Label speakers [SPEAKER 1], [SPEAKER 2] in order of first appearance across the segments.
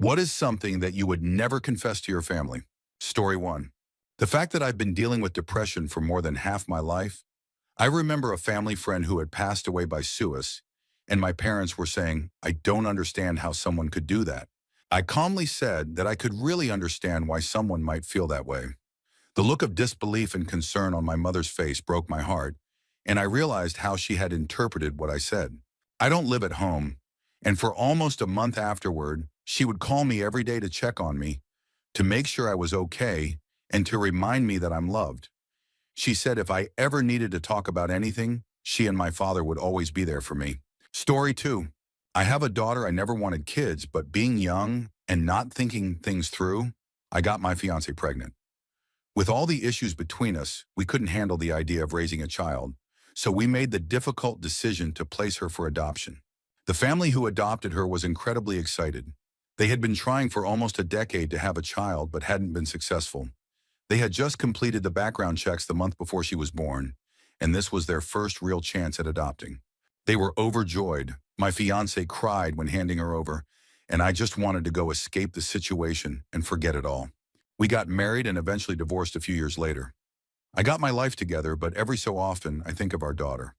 [SPEAKER 1] What is something that you would never confess to your family? Story 1. The fact that I've been dealing with depression for more than half my life. I remember a family friend who had passed away by suicide, and my parents were saying, "I don't understand how someone could do that." I calmly said that I could really understand why someone might feel that way. The look of disbelief and concern on my mother's face broke my heart, and I realized how she had interpreted what I said. I don't live at home, and for almost a month afterward, she would call me every day to check on me, to make sure I was okay, and to remind me that I'm loved. She said if I ever needed to talk about anything, she and my father would always be there for me. Story 2. I have a daughter. I never wanted kids, but being young and not thinking things through, I got my fiance pregnant. With all the issues between us, we couldn't handle the idea of raising a child, so we made the difficult decision to place her for adoption. The family who adopted her was incredibly excited. They had been trying for almost a decade to have a child but hadn't been successful. They had just completed the background checks the month before she was born, and this was their first real chance at adopting. They were overjoyed. My fiance cried when handing her over, and I just wanted to go escape the situation and forget it all. We got married and eventually divorced a few years later. I got my life together, but every so often I think of our daughter.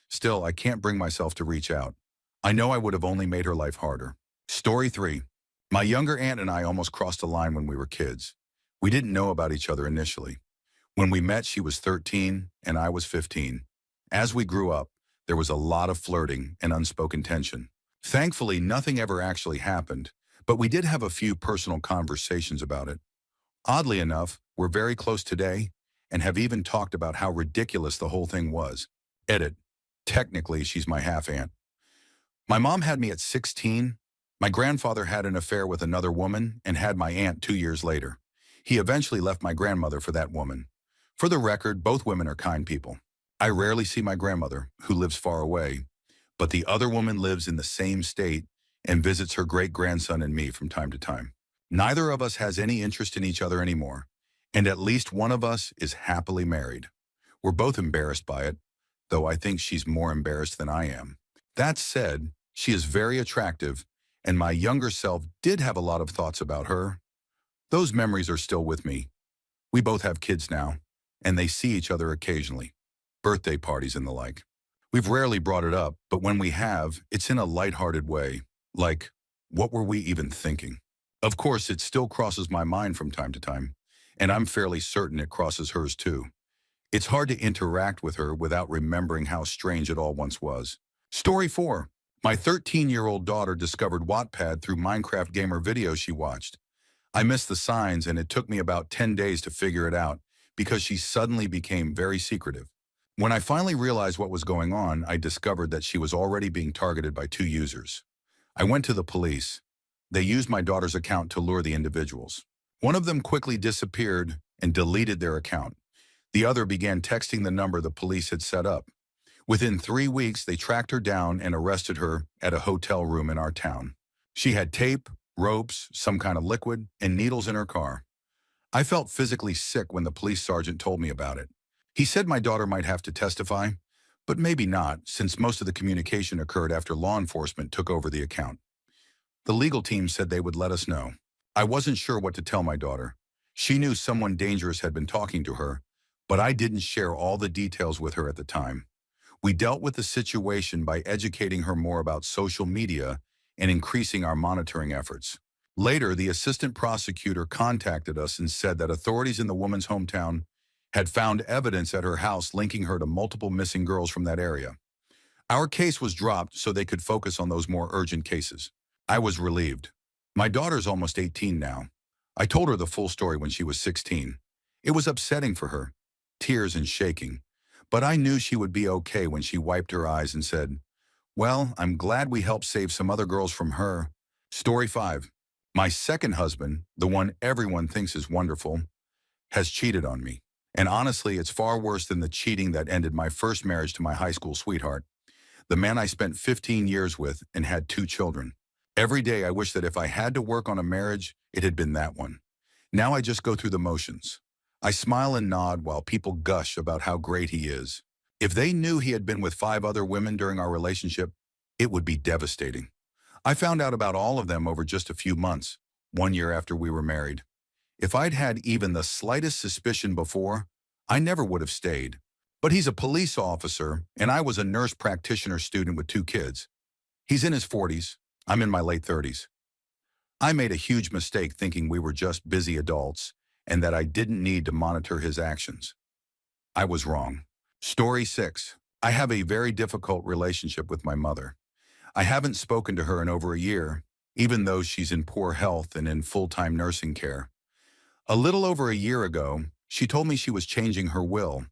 [SPEAKER 1] Still, I can't bring myself to reach out. I know I would have only made her life harder. Story 3. My younger aunt and I almost crossed a line when we were kids. We didn't know about each other initially. When we met, she was 13 and I was 15. As we grew up, there was a lot of flirting and unspoken tension. Thankfully, nothing ever actually happened, but we did have a few personal conversations about it. Oddly enough, we're very close today and have even talked about how ridiculous the whole thing was. Edit. Technically, she's my half-aunt. My mom had me at 16. My grandfather had an affair with another woman and had my aunt 2 years later. He eventually left my grandmother for that woman. For the record, both women are kind people. I rarely see my grandmother, who lives far away, but the other woman lives in the same state and visits her great-grandson and me from time to time. Neither of us has any interest in each other anymore, and at least one of us is happily married. We're both embarrassed by it, though I think she's more embarrassed than I am. That said, she is very attractive, and my younger self did have a lot of thoughts about her. Those memories are still with me. We both have kids now, and they see each other occasionally, birthday parties and the like. We've rarely brought it up, but when we have, it's in a lighthearted way, like, what were we even thinking? Of course, it still crosses my mind from time to time, and I'm fairly certain it crosses hers too. It's hard to interact with her without remembering how strange it all once was. Story 4. My 13-year-old daughter discovered Wattpad through Minecraft gamer videos she watched. I missed the signs, and it took me about 10 days to figure it out because she suddenly became very secretive. When I finally realized what was going on, I discovered that she was already being targeted by 2 users. I went to the police. They used my daughter's account to lure the individuals. One of them quickly disappeared and deleted their account. The other began texting the number the police had set up. Within 3 weeks, they tracked her down and arrested her at a hotel room in our town. She had tape, ropes, some kind of liquid, and needles in her car. I felt physically sick when the police sergeant told me about it. He said my daughter might have to testify, but maybe not, since most of the communication occurred after law enforcement took over the account. The legal team said they would let us know. I wasn't sure what to tell my daughter. She knew someone dangerous had been talking to her, but I didn't share all the details with her at the time. We dealt with the situation by educating her more about social media and increasing our monitoring efforts. Later, the assistant prosecutor contacted us and said that authorities in the woman's hometown had found evidence at her house linking her to multiple missing girls from that area. Our case was dropped so they could focus on those more urgent cases. I was relieved. My daughter's almost 18 now. I told her the full story when she was 16. It was upsetting for her, tears and shaking, but I knew she would be okay when she wiped her eyes and said, "Well, I'm glad we helped save some other girls from her." Story 5. My second husband, the one everyone thinks is wonderful, has cheated on me. And honestly, it's far worse than the cheating that ended my first marriage to my high school sweetheart, the man I spent 15 years with and had 2 children. Every day I wish that if I had to work on a marriage, it had been that one. Now I just go through the motions. I smile and nod while people gush about how great he is. If they knew he had been with 5 other women during our relationship, it would be devastating. I found out about all of them over just a few months, 1 year after we were married. If I'd had even the slightest suspicion before, I never would have stayed. But he's a police officer, and I was a nurse practitioner student with 2 kids. He's in his 40s. I'm in my late 30s. I made a huge mistake thinking we were just busy adults and that I didn't need to monitor his actions. I was wrong. Story 6. I have a very difficult relationship with my mother. I haven't spoken to her in over a year, even though she's in poor health and in full-time nursing care. A little over a year ago, she told me she was changing her will,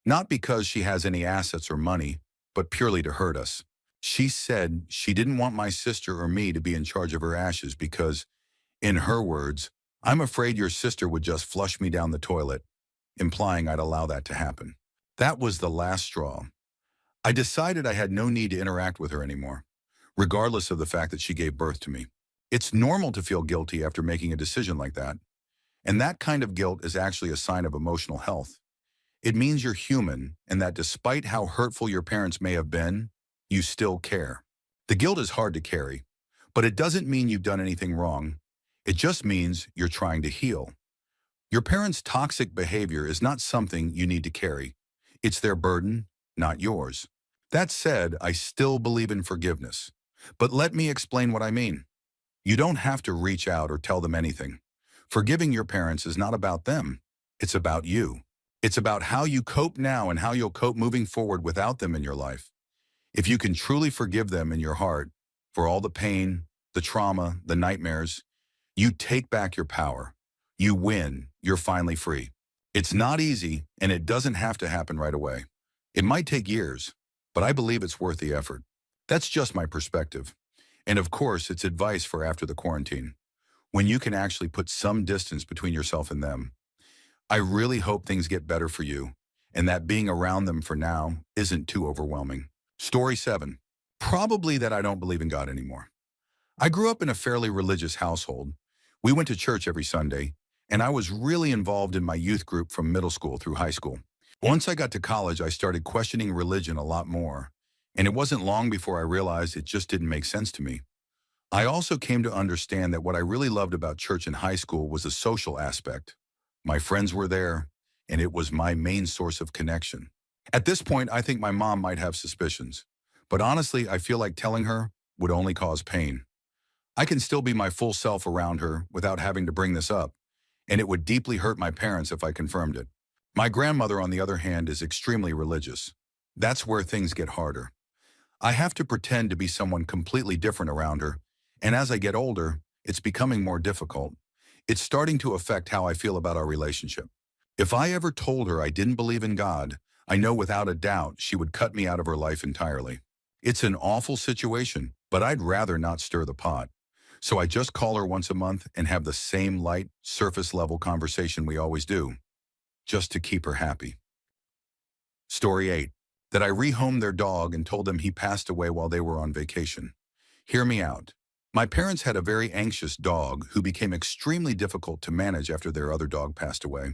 [SPEAKER 1] not because she has any assets or money, but purely to hurt us. She said she didn't want my sister or me to be in charge of her ashes because, in her words, "I'm afraid your sister would just flush me down the toilet," implying I'd allow that to happen. That was the last straw. I decided I had no need to interact with her anymore, regardless of the fact that she gave birth to me. It's normal to feel guilty after making a decision like that, and that kind of guilt is actually a sign of emotional health. It means you're human and that despite how hurtful your parents may have been, you still care. The guilt is hard to carry, but it doesn't mean you've done anything wrong. It just means you're trying to heal. Your parents' toxic behavior is not something you need to carry. It's their burden, not yours. That said, I still believe in forgiveness. But let me explain what I mean. You don't have to reach out or tell them anything. Forgiving your parents is not about them. It's about you. It's about how you cope now and how you'll cope moving forward without them in your life. If you can truly forgive them in your heart for all the pain, the trauma, the nightmares, you take back your power. You win. You're finally free. It's not easy, and it doesn't have to happen right away. It might take years, but I believe it's worth the effort. That's just my perspective. And of course, it's advice for after the quarantine, when you can actually put some distance between yourself and them. I really hope things get better for you, and that being around them for now isn't too overwhelming. Story 7. Probably that I don't believe in God anymore. I grew up in a fairly religious household. We went to church every Sunday, and I was really involved in my youth group from middle school through high school. Once I got to college, I started questioning religion a lot more, and it wasn't long before I realized it just didn't make sense to me. I also came to understand that what I really loved about church in high school was the social aspect. My friends were there, and it was my main source of connection. At this point, I think my mom might have suspicions, but honestly, I feel like telling her would only cause pain. I can still be my full self around her without having to bring this up, and it would deeply hurt my parents if I confirmed it. My grandmother, on the other hand, is extremely religious. That's where things get harder. I have to pretend to be someone completely different around her, and as I get older, it's becoming more difficult. It's starting to affect how I feel about our relationship. If I ever told her I didn't believe in God, I know without a doubt she would cut me out of her life entirely. It's an awful situation, but I'd rather not stir the pot. So I just call her once a month and have the same light, surface-level conversation we always do, just to keep her happy. Story 8. That I rehomed their dog and told them he passed away while they were on vacation. Hear me out. My parents had a very anxious dog who became extremely difficult to manage after their other dog passed away.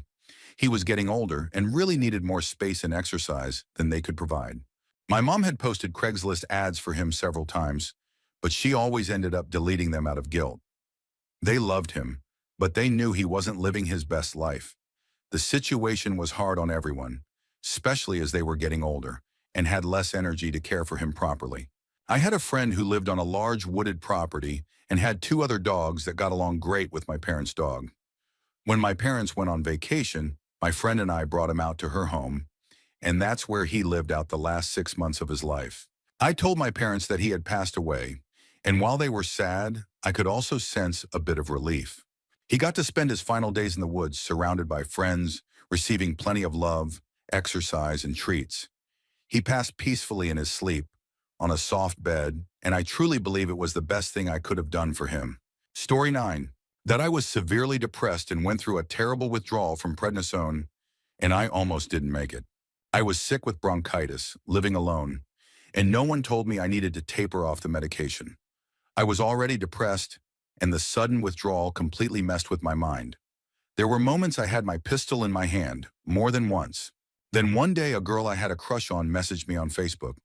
[SPEAKER 1] He was getting older and really needed more space and exercise than they could provide. My mom had posted Craigslist ads for him several times, but she always ended up deleting them out of guilt. They loved him, but they knew he wasn't living his best life. The situation was hard on everyone, especially as they were getting older and had less energy to care for him properly. I had a friend who lived on a large wooded property and had 2 other dogs that got along great with my parents' dog. When my parents went on vacation, my friend and I brought him out to her home, and that's where he lived out the last 6 months of his life. I told my parents that he had passed away, and while they were sad, I could also sense a bit of relief. He got to spend his final days in the woods surrounded by friends, receiving plenty of love, exercise, and treats. He passed peacefully in his sleep, on a soft bed, and I truly believe it was the best thing I could have done for him. Story 9. That I was severely depressed and went through a terrible withdrawal from prednisone, and I almost didn't make it. I was sick with bronchitis, living alone, and no one told me I needed to taper off the medication. I was already depressed, and the sudden withdrawal completely messed with my mind. There were moments I had my pistol in my hand, more than once. Then one day a girl I had a crush on messaged me on Facebook.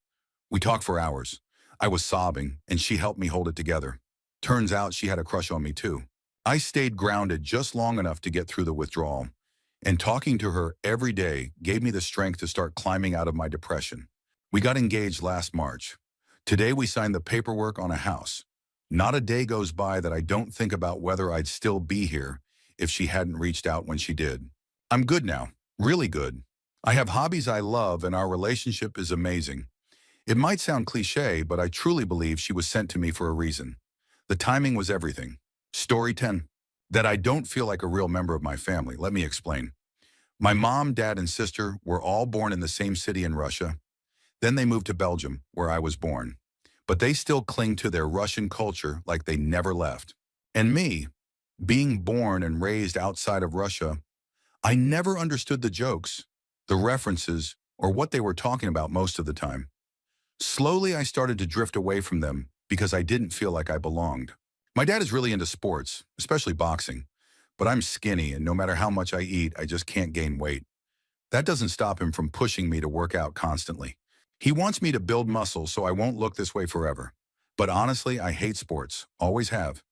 [SPEAKER 1] We talked for hours. I was sobbing, and she helped me hold it together. Turns out she had a crush on me too. I stayed grounded just long enough to get through the withdrawal, and talking to her every day gave me the strength to start climbing out of my depression. We got engaged last March. Today we signed the paperwork on a house. Not a day goes by that I don't think about whether I'd still be here if she hadn't reached out when she did. I'm good now, really good. I have hobbies I love and our relationship is amazing. It might sound cliche, but I truly believe she was sent to me for a reason. The timing was everything. Story 10. That I don't feel like a real member of my family. Let me explain. My mom, dad, and sister were all born in the same city in Russia. Then they moved to Belgium, where I was born. But they still cling to their Russian culture like they never left. And me, being born and raised outside of Russia, I never understood the jokes, the references, or what they were talking about most of the time. Slowly, I started to drift away from them because I didn't feel like I belonged. My dad is really into sports, especially boxing, but I'm skinny and no matter how much I eat, I just can't gain weight. That doesn't stop him from pushing me to work out constantly. He wants me to build muscle so I won't look this way forever. But honestly, I hate sports, always have.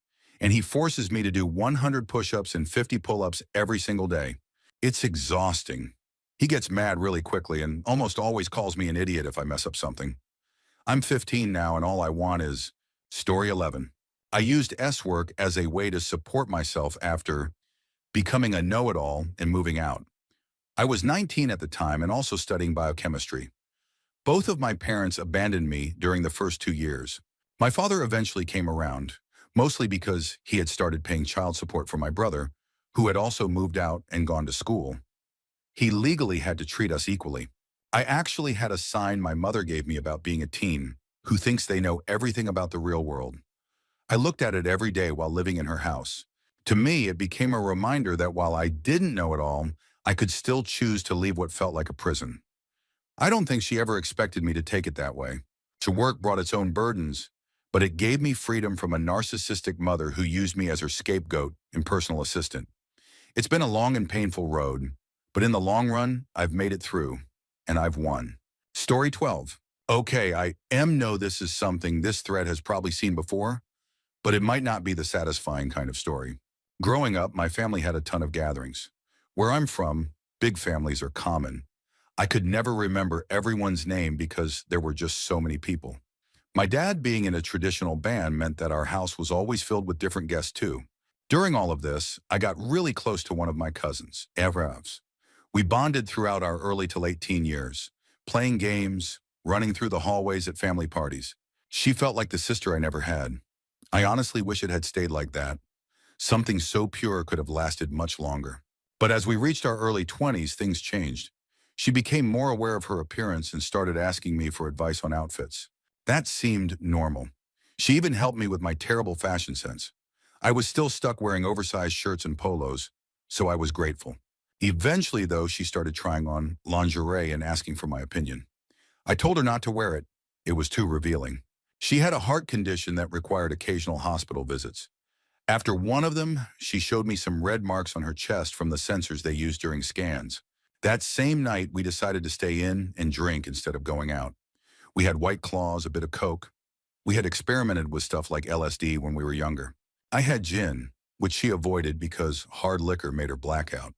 [SPEAKER 1] And he forces me to do 100 push-ups and 50 pull-ups every single day. It's exhausting. He gets mad really quickly and almost always calls me an idiot if I mess up something. I'm 15 now and all I want is story 11. I used S-work as a way to support myself after becoming a know-it-all and moving out. I was 19 at the time and also studying biochemistry. Both of my parents abandoned me during the first 2 years. My father eventually came around, mostly because he had started paying child support for my brother, who had also moved out and gone to school. He legally had to treat us equally. I actually had a sign my mother gave me about being a teen who thinks they know everything about the real world. I looked at it every day while living in her house. To me, it became a reminder that while I didn't know it all, I could still choose to leave what felt like a prison. I don't think she ever expected me to take it that way. To work brought its own burdens, but it gave me freedom from a narcissistic mother who used me as her scapegoat and personal assistant. It's been a long and painful road, but in the long run, I've made it through, and I've won. Story 12. Okay, I know this is something this thread has probably seen before, but it might not be the satisfying kind of story. Growing up, my family had a ton of gatherings. Where I'm from, big families are common. I could never remember everyone's name because there were just so many people. My dad being in a traditional band meant that our house was always filled with different guests too. During all of this, I got really close to one of my cousins, Evravs. We bonded throughout our early to late teen years, playing games, running through the hallways at family parties. She felt like the sister I never had. I honestly wish it had stayed like that. Something so pure could have lasted much longer. But as we reached our early 20s, things changed. She became more aware of her appearance and started asking me for advice on outfits. That seemed normal. She even helped me with my terrible fashion sense. I was still stuck wearing oversized shirts and polos, so I was grateful. Eventually, though, she started trying on lingerie and asking for my opinion. I told her not to wear it. It was too revealing. She had a heart condition that required occasional hospital visits. After one of them, she showed me some red marks on her chest from the sensors they used during scans. That same night, we decided to stay in and drink instead of going out. We had White Claws, a bit of Coke. We had experimented with stuff like LSD when we were younger. I had gin, which she avoided because hard liquor made her blackout.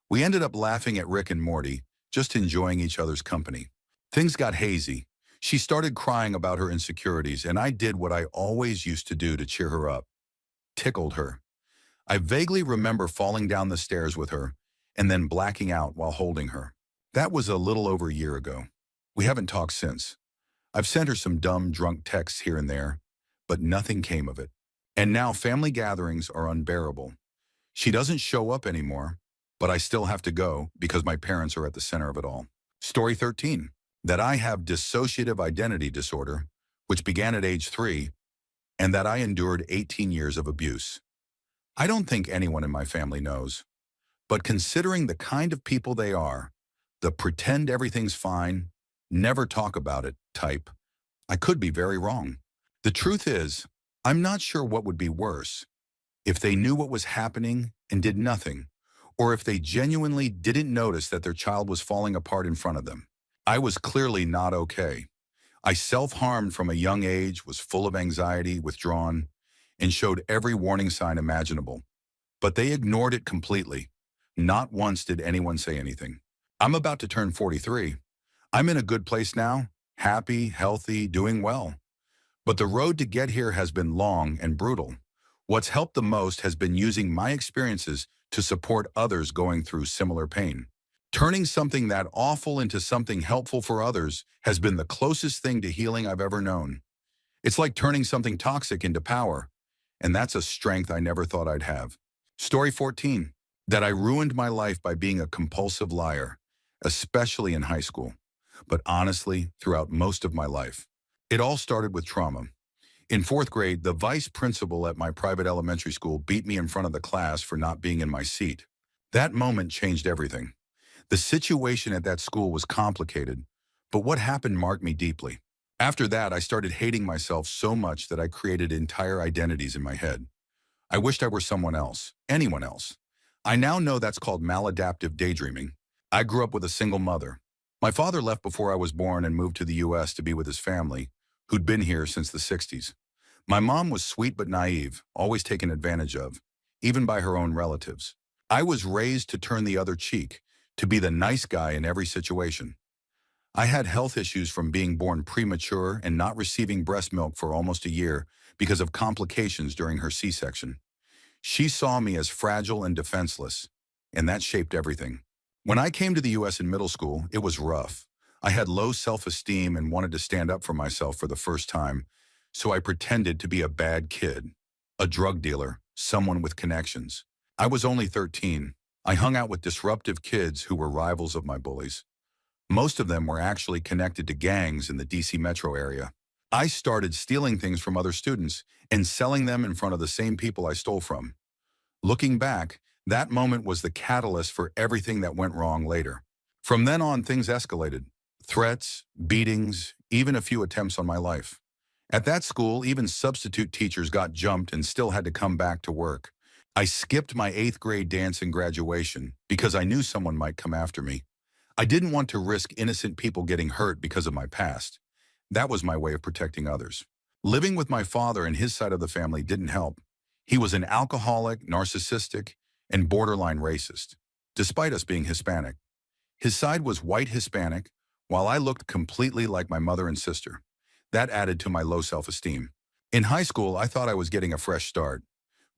[SPEAKER 1] We ended up laughing at Rick and Morty, just enjoying each other's company. Things got hazy. She started crying about her insecurities, and I did what I always used to do to cheer her up. Tickled her. I vaguely remember falling down the stairs with her and then blacking out while holding her. That was a little over a year ago. We haven't talked since. I've sent her some dumb, drunk texts here and there, but nothing came of it. And now family gatherings are unbearable. She doesn't show up anymore, but I still have to go because my parents are at the center of it all. Story 13. That I have dissociative identity disorder, which began at age 3, and that I endured 18 years of abuse. I don't think anyone in my family knows, but considering the kind of people they are, the pretend everything's fine, never talk about it type, I could be very wrong. The truth is, I'm not sure what would be worse, if they knew what was happening and did nothing, or if they genuinely didn't notice that their child was falling apart in front of them. I was clearly not okay. I self-harmed from a young age, was full of anxiety, withdrawn, and showed every warning sign imaginable. but they ignored it completely. Not once did anyone say anything. I'm about to turn 43. I'm in a good place now, happy, healthy, doing well. But the road to get here has been long and brutal. What's helped the most has been using my experiences to support others going through similar pain. Turning something that awful into something helpful for others has been the closest thing to healing I've ever known. It's like turning something toxic into power, and that's a strength I never thought I'd have. Story 14, that I ruined my life by being a compulsive liar, especially in high school, but honestly, throughout most of my life. It all started with trauma. In fourth grade, the vice principal at my private elementary school beat me in front of the class for not being in my seat. That moment changed everything. The situation at that school was complicated, but what happened marked me deeply. After that, I started hating myself so much that I created entire identities in my head. I wished I were someone else, anyone else. I now know that's called maladaptive daydreaming. I grew up with a single mother. My father left before I was born and moved to the US to be with his family, who'd been here since the 60s. My mom was sweet but naive, always taken advantage of, even by her own relatives. I was raised to turn the other cheek, to be the nice guy in every situation. I had health issues from being born premature and not receiving breast milk for almost a year because of complications during her C-section. She saw me as fragile and defenseless, and that shaped everything. When I came to the US in middle school, it was rough. I had low self-esteem and wanted to stand up for myself for the first time, so I pretended to be a bad kid, a drug dealer, someone with connections. I was only 13. I hung out with disruptive kids who were rivals of my bullies. Most of them were actually connected to gangs in the DC metro area. I started stealing things from other students and selling them in front of the same people I stole from. Looking back, that moment was the catalyst for everything that went wrong later. From then on, things escalated. Threats, beatings, even a few attempts on my life. At that school, even substitute teachers got jumped and still had to come back to work. I skipped my 8th grade dance and graduation because I knew someone might come after me. I didn't want to risk innocent people getting hurt because of my past. That was my way of protecting others. Living with my father and his side of the family didn't help. He was an alcoholic, narcissistic, and borderline racist, despite us being Hispanic. His side was white Hispanic, while I looked completely like my mother and sister. That added to my low self-esteem. In high school, I thought I was getting a fresh start,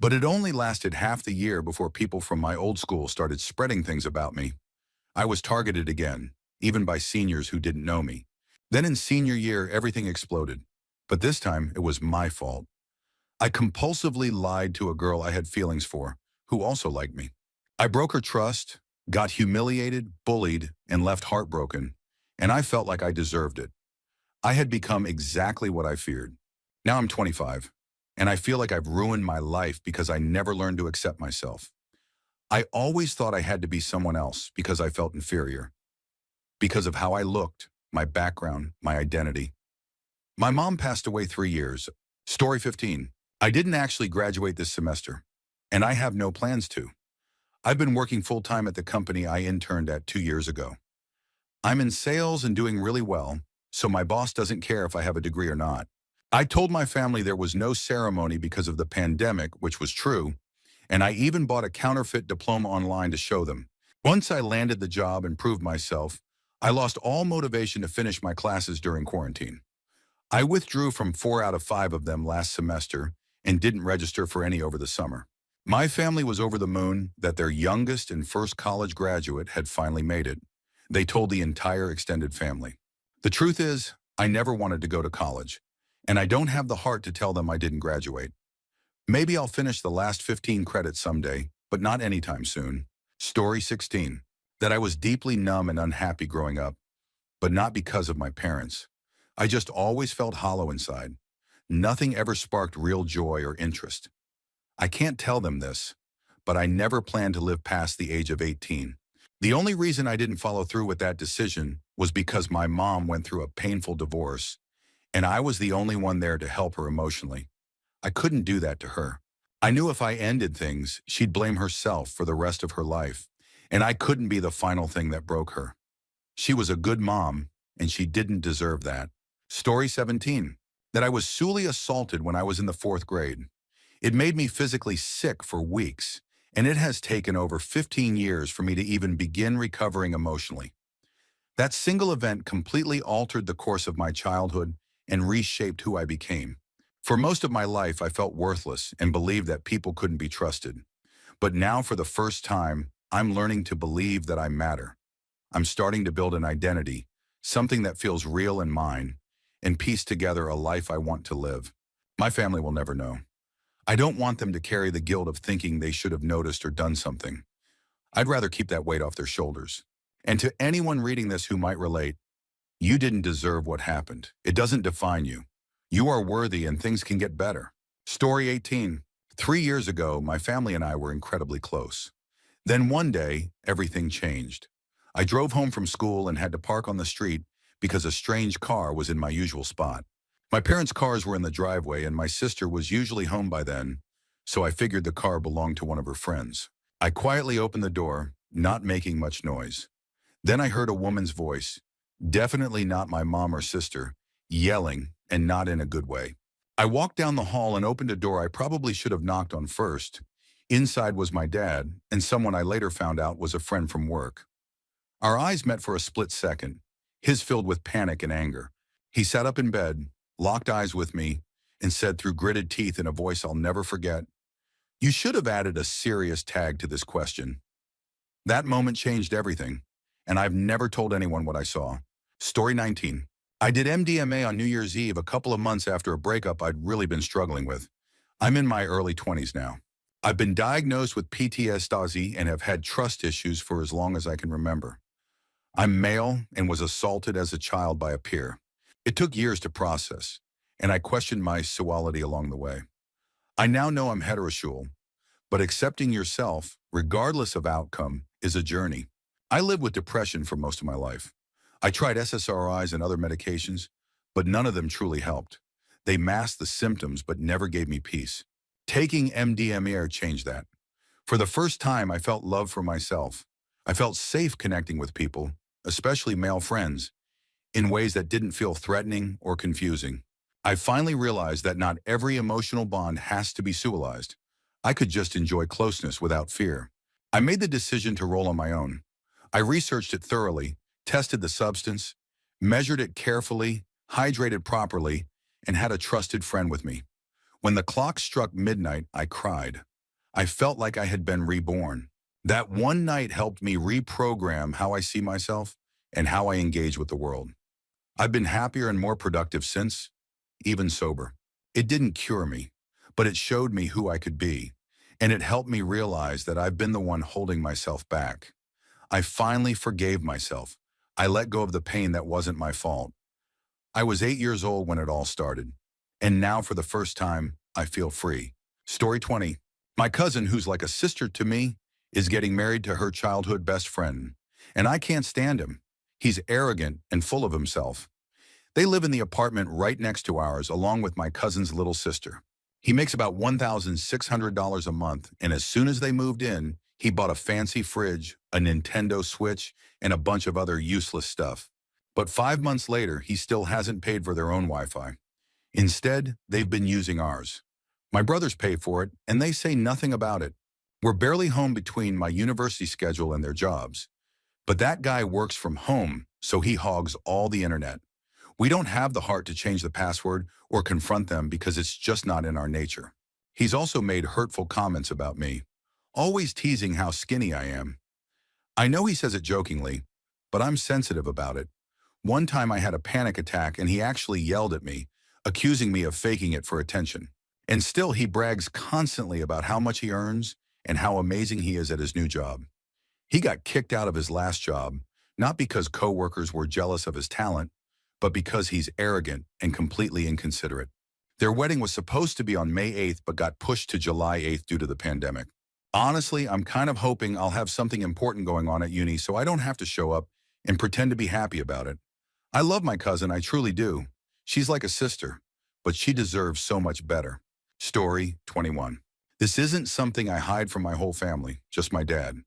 [SPEAKER 1] but it only lasted half the year before people from my old school started spreading things about me. I was targeted again, even by seniors who didn't know me. Then in senior year, everything exploded. But this time, it was my fault. I compulsively lied to a girl I had feelings for, who also liked me. I broke her trust, got humiliated, bullied, and left heartbroken, and I felt like I deserved it. I had become exactly what I feared. Now I'm 25, and I feel like I've ruined my life because I never learned to accept myself. I always thought I had to be someone else because I felt inferior, because of how I looked, my background, my identity. My mom passed away 3 years. Story 15. I didn't actually graduate this semester, and I have no plans to. I've been working full-time at the company I interned at 2 years ago. I'm in sales and doing really well, so my boss doesn't care if I have a degree or not. I told my family there was no ceremony because of the pandemic, which was true, and I even bought a counterfeit diploma online to show them. Once I landed the job and proved myself, I lost all motivation to finish my classes during quarantine. I withdrew from 4 out of 5 of them last semester and didn't register for any over the summer. My family was over the moon that their youngest and first college graduate had finally made it. They told the entire extended family. The truth is, I never wanted to go to college, and I don't have the heart to tell them I didn't graduate. Maybe I'll finish the last 15 credits someday, but not anytime soon. Story 16. That I was deeply numb and unhappy growing up, but not because of my parents. I just always felt hollow inside. Nothing ever sparked real joy or interest. I can't tell them this, but I never planned to live past the age of 18. The only reason I didn't follow through with that decision was because my mom went through a painful divorce, and I was the only one there to help her emotionally. I couldn't do that to her. I knew if I ended things, she'd blame herself for the rest of her life, and I couldn't be the final thing that broke her. She was a good mom, and she didn't deserve that. Story 17. That I was sexually assaulted when I was in the 4th grade. It made me physically sick for weeks, and it has taken over 15 years for me to even begin recovering emotionally. That single event completely altered the course of my childhood and reshaped who I became. For most of my life, I felt worthless and believed that people couldn't be trusted. But now, for the first time, I'm learning to believe that I matter. I'm starting to build an identity, something that feels real and mine, and piece together a life I want to live. My family will never know. I don't want them to carry the guilt of thinking they should have noticed or done something. I'd rather keep that weight off their shoulders. And to anyone reading this who might relate, you didn't deserve what happened. It doesn't define you. You are worthy and things can get better. Story 18. 3 years ago, my family and I were incredibly close. Then one day, everything changed. I drove home from school and had to park on the street because a strange car was in my usual spot. My parents' cars were in the driveway and my sister was usually home by then, so I figured the car belonged to one of her friends. I quietly opened the door, not making much noise. Then I heard a woman's voice, definitely not my mom or sister, yelling, and not in a good way. I walked down the hall and opened a door I probably should have knocked on first. Inside was my dad, and someone I later found out was a friend from work. Our eyes met for a split second, his filled with panic and anger. He sat up in bed, locked eyes with me, and said through gritted teeth in a voice I'll never forget, "You should have added a serious tag to this question." That moment changed everything, and I've never told anyone what I saw. Story 19. I did MDMA on New Year's Eve a couple of months after a breakup I'd really been struggling with. I'm in my early 20s now. I've been diagnosed with PTSD and have had trust issues for as long as I can remember. I'm male and was assaulted as a child by a peer. It took years to process, and I questioned my sexuality along the way. I now know I'm heterosexual, but accepting yourself, regardless of outcome, is a journey. I lived with depression for most of my life. I tried SSRIs and other medications, but none of them truly helped. They masked the symptoms but never gave me peace. Taking MDMA changed that. For the first time, I felt love for myself. I felt safe connecting with people, especially male friends, in ways that didn't feel threatening or confusing. I finally realized that not every emotional bond has to be sexualized. I could just enjoy closeness without fear. I made the decision to roll on my own. I researched it thoroughly, tested the substance, measured it carefully, hydrated properly, and had a trusted friend with me. When the clock struck midnight, I cried. I felt like I had been reborn. That one night helped me reprogram how I see myself and how I engage with the world. I've been happier and more productive since, even sober. It didn't cure me, but it showed me who I could be, and it helped me realize that I've been the one holding myself back. I finally forgave myself. I let go of the pain that wasn't my fault. I was 8 years old when it all started, and now for the first time, I feel free. Story 20. My cousin, who's like a sister to me, is getting married to her childhood best friend, and I can't stand him. He's arrogant and full of himself. They live in the apartment right next to ours, along with my cousin's little sister. He makes about $1,600 a month, and as soon as they moved in, he bought a fancy fridge, a Nintendo Switch, and a bunch of other useless stuff. But 5 months later, he still hasn't paid for their own Wi-Fi. Instead, they've been using ours. My brothers pay for it, and they say nothing about it. We're barely home between my university schedule and their jobs. But that guy works from home, so he hogs all the internet. We don't have the heart to change the password or confront them because it's just not in our nature. He's also made hurtful comments about me, always teasing how skinny I am. I know he says it jokingly, but I'm sensitive about it. One time I had a panic attack and he actually yelled at me, accusing me of faking it for attention. And still he brags constantly about how much he earns and how amazing he is at his new job. He got kicked out of his last job, not because coworkers were jealous of his talent, but because he's arrogant and completely inconsiderate. Their wedding was supposed to be on May 8th, but got pushed to July 8th due to the pandemic. Honestly, I'm kind of hoping I'll have something important going on at uni so I don't have to show up and pretend to be happy about it. I love my cousin, I truly do. She's like a sister, but she deserves so much better. Story 21. This isn't something I hide from my whole family, just my dad.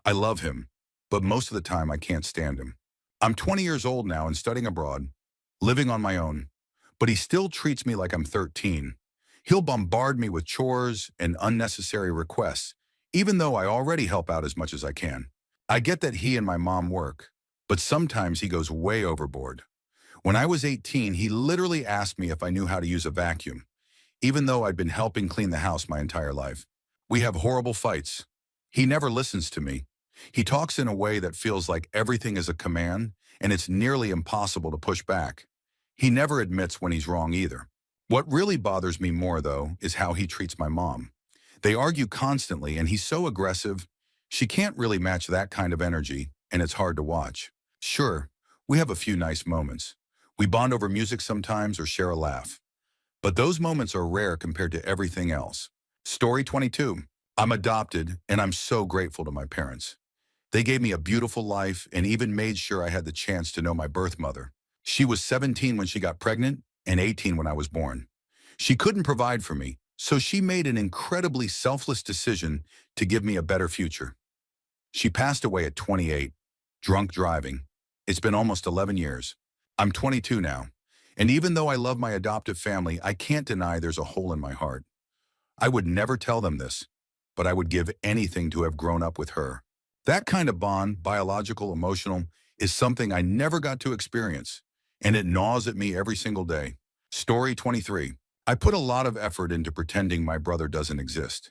[SPEAKER 1] I love him, but most of the time I can't stand him. I'm 20 years old now and studying abroad, living on my own, but he still treats me like I'm 13. He'll bombard me with chores and unnecessary requests, even though I already help out as much as I can. I get that he and my mom work, but sometimes he goes way overboard. When I was 18, he literally asked me if I knew how to use a vacuum, even though I'd been helping clean the house my entire life. We have horrible fights. He never listens to me. He talks in a way that feels like everything is a command, and it's nearly impossible to push back. He never admits when he's wrong either. What really bothers me more, though, is how he treats my mom. They argue constantly, and he's so aggressive. She can't really match that kind of energy, and it's hard to watch. Sure, we have a few nice moments. We bond over music sometimes or share a laugh. But those moments are rare compared to everything else. Story 22. I'm adopted, and I'm so grateful to my parents. They gave me a beautiful life and even made sure I had the chance to know my birth mother. She was 17 when she got pregnant and 18 when I was born. She couldn't provide for me, so she made an incredibly selfless decision to give me a better future. She passed away at 28, drunk driving. It's been almost 11 years. I'm 22 now, and even though I love my adoptive family, I can't deny there's a hole in my heart. I would never tell them this, but I would give anything to have grown up with her. That kind of bond, biological, emotional, is something I never got to experience, and it gnaws at me every single day. Story 23. I put a lot of effort into pretending my brother doesn't exist.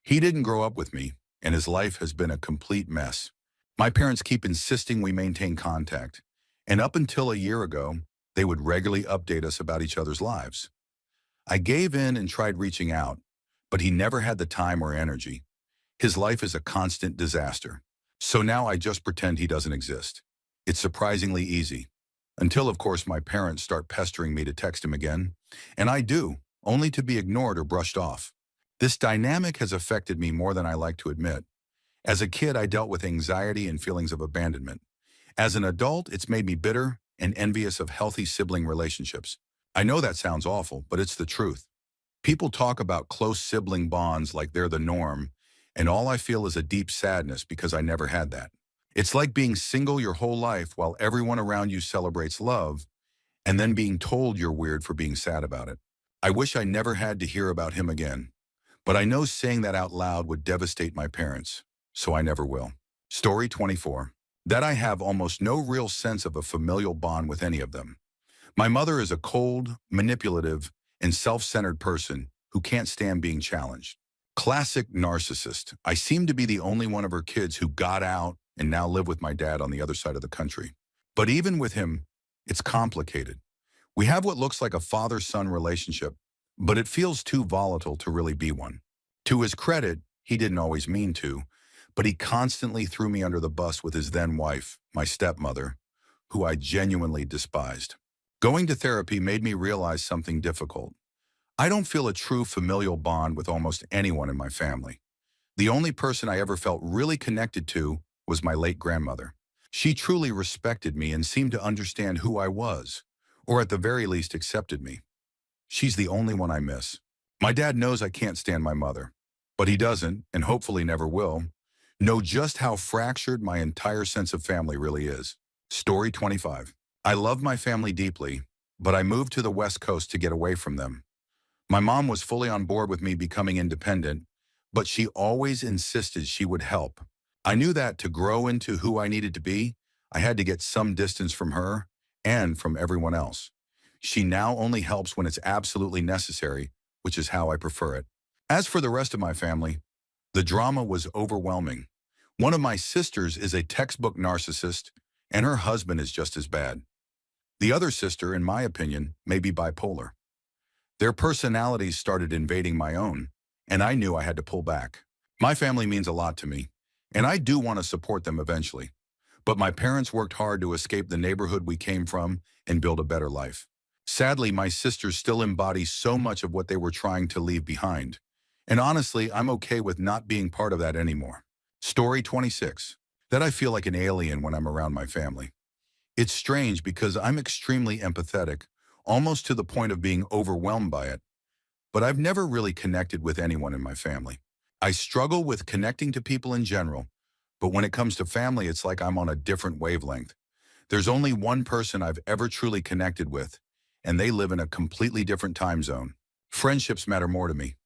[SPEAKER 1] He didn't grow up with me, and his life has been a complete mess. My parents keep insisting we maintain contact, and up until a year ago, they would regularly update us about each other's lives. I gave in and tried reaching out, but he never had the time or energy. His life is a constant disaster. So now I just pretend he doesn't exist. It's surprisingly easy. Until, of course, my parents start pestering me to text him again. And I do, only to be ignored or brushed off. This dynamic has affected me more than I like to admit. As a kid, I dealt with anxiety and feelings of abandonment. As an adult, it's made me bitter and envious of healthy sibling relationships. I know that sounds awful, but it's the truth. People talk about close sibling bonds like they're the norm, and all I feel is a deep sadness because I never had that. It's like being single your whole life while everyone around you celebrates love, and then being told you're weird for being sad about it. I wish I never had to hear about him again, but I know saying that out loud would devastate my parents, so I never will. Story 24. That I have almost no real sense of a familial bond with any of them. My mother is a cold, manipulative, and self-centered person who can't stand being challenged. Classic narcissist. I seem to be the only one of her kids who got out and now live with my dad on the other side of the country. But even with him, it's complicated. We have what looks like a father-son relationship, but it feels too volatile to really be one. To his credit, he didn't always mean to, but he constantly threw me under the bus with his then wife, my stepmother, who I genuinely despised. Going to therapy made me realize something difficult. I don't feel a true familial bond with almost anyone in my family. The only person I ever felt really connected to was my late grandmother. She truly respected me and seemed to understand who I was, or at the very least accepted me. She's the only one I miss. My dad knows I can't stand my mother, but he doesn't, and hopefully never will, know just how fractured my entire sense of family really is. Story 25. I love my family deeply, but I moved to the West Coast to get away from them. My mom was fully on board with me becoming independent, but she always insisted she would help. I knew that to grow into who I needed to be, I had to get some distance from her and from everyone else. She now only helps when it's absolutely necessary, which is how I prefer it. As for the rest of my family, the drama was overwhelming. One of my sisters is a textbook narcissist, and her husband is just as bad. The other sister, in my opinion, may be bipolar. Their personalities started invading my own, and I knew I had to pull back. My family means a lot to me, and I do want to support them eventually. But my parents worked hard to escape the neighborhood we came from and build a better life. Sadly, my sisters still embody so much of what they were trying to leave behind. And honestly, I'm okay with not being part of that anymore. Story 26. That I feel like an alien when I'm around my family. It's strange because I'm extremely empathetic, almost to the point of being overwhelmed by it. But I've never really connected with anyone in my family. I struggle with connecting to people in general, but when it comes to family, it's like I'm on a different wavelength. There's only one person I've ever truly connected with, and they live in a completely different time zone. Friendships matter more to me.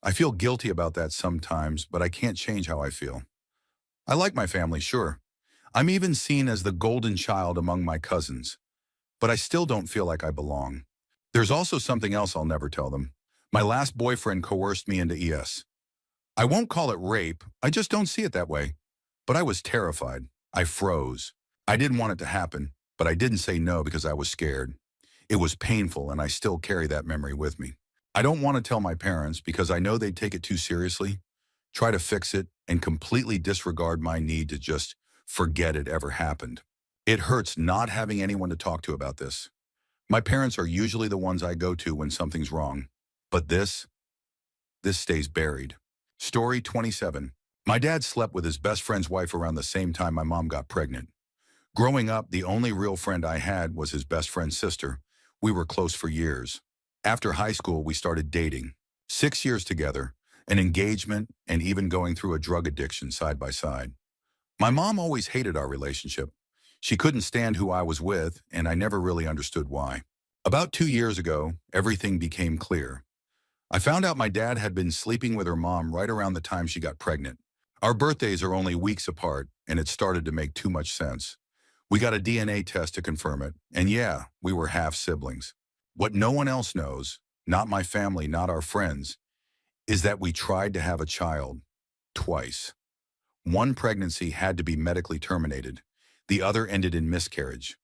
[SPEAKER 1] I feel guilty about that sometimes, but I can't change how I feel. I like my family, sure. I'm even seen as the golden child among my cousins, but I still don't feel like I belong. There's also something else I'll never tell them. My last boyfriend coerced me into ES. I won't call it rape, I just don't see it that way. But I was terrified. I froze. I didn't want it to happen, but I didn't say no because I was scared. It was painful, and I still carry that memory with me. I don't want to tell my parents because I know they'd take it too seriously, try to fix it, and completely disregard my need to just forget it ever happened. It hurts not having anyone to talk to about this. My parents are usually the ones I go to when something's wrong. But this stays buried. Story 27. My dad slept with his best friend's wife around the same time my mom got pregnant. Growing up, the only real friend I had was his best friend's sister. We were close for years. After high school, we started dating. 6 years together, an engagement, and even going through a drug addiction side by side. My mom always hated our relationship. She couldn't stand who I was with, and I never really understood why. About 2 years ago, everything became clear. I found out my dad had been sleeping with her mom right around the time she got pregnant. Our birthdays are only weeks apart, and it started to make too much sense. We got a DNA test to confirm it, and yeah, we were half siblings. What no one else knows, not my family, not our friends, is that we tried to have a child twice. One pregnancy had to be medically terminated. The other ended in miscarriage.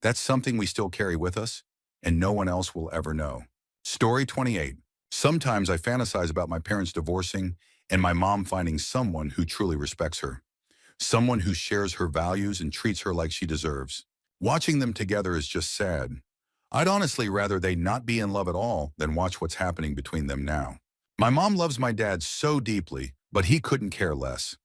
[SPEAKER 1] That's something we still carry with us, and no one else will ever know. Story 28. Sometimes I fantasize about my parents divorcing and my mom finding someone who truly respects her. Someone who shares her values and treats her like she deserves. Watching them together is just sad. I'd honestly rather they not be in love at all than watch what's happening between them now. My mom loves my dad so deeply, but he couldn't care less.